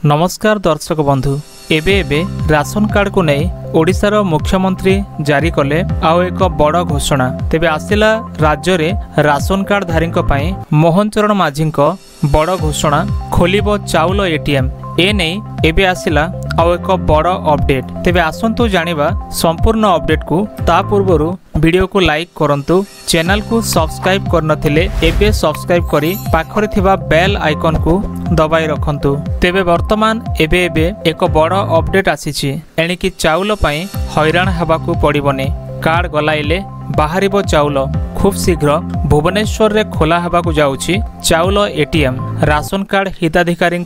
नमस्कार दर्शक बंधु एबे राशन कार्ड को नहीं ओडिशार मुख्यमंत्री जारी कले आउ एक बड़ घोषणा तेबे आसिला राज्य रे राशन कार्ड धारी मोहन चरण माझी बड़ घोषणा खोलिबो चाउल एटीएम ए नहीं एबे आसिला आउ एक बड़ अपडेट तेबे आसंतु जानिबा संपूर्ण अपडेट को ता पूर्वरु वीडियो को लाइक करंतु चैनल को सब्सक्राइब करनथिले एबे सब्सक्राइब करी पाखरे थिबा बेल आइकन को दबाई रखंतु तेबे वर्तमान एबे एक बड़ अपडेट आसीछि एणिकी चाउल पई हैरान हेबाकू पड़िबने कार्ड गलाइले बाहरिबो चाउल खूब शीघ्र भुवनेश्वर रे खोला हेबाकू जाउछि चाउल एटीएम राशन कार्ड हिताधिकारी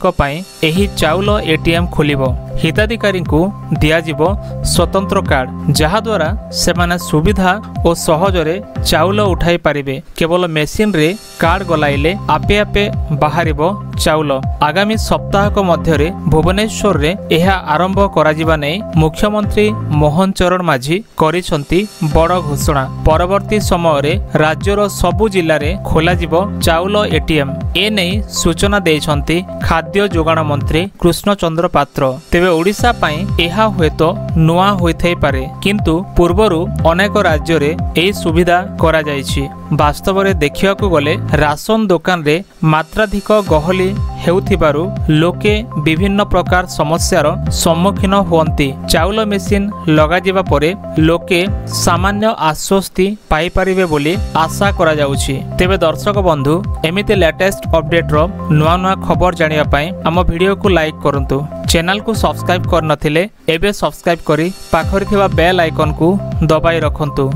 एही चाउल एटीएम खोलिबो हिताधिकारी को दियाजिबो स्वतंत्र कार्ड जहा द्वारा सेमाने सुविधा और सहजरे चाउल उठाई पारिबे केवल मेसिन रे कार्ड गलाइले आपे आपे बाहरिबो चाउल आगामी सप्ताहक मध्यरे भुवनेश्वर रे एहा आरंभ कराजिबा नै मुख्यमंत्री मोहन चरण माझी करिसंती बड़ घोषणा परवर्ती समय रे राज्यर सबु जिल्ला रे खोला जिवो चाउल एटीएम ए नै सूचना देइछंती खाद्य जोगाण मंत्री कृष्ण चंद्र पात्र तेबे ओडिशा पई एहा होयतो नुआ होइथै पारे किंतु पूर्वरु अनेक राज्य रे एही सुविधा करा जायछि वास्तव रे देखियाकू गले राशन दुकान रे मात्राधिक गहली हेउथिबारु लोके विभिन्न प्रकार समस्यार सम्मुखीन हुअंती चाउल मेसिन लगा जिबा परे लोके सामान्य आश्वस्ति पाई परिबे बोली आशा करा जाउछि तेबे दर्शक बंधु एमिते लेटेस्ट अपडेट रो नुआ नुआ खबर जानिया पई हम वीडियो को लाइक करंतु चैनल को सब्सक्राइब कर नथिले एबे सब्सक्राइब करी पाखरे थिबा बेल आइकन को दबाई रखंतु।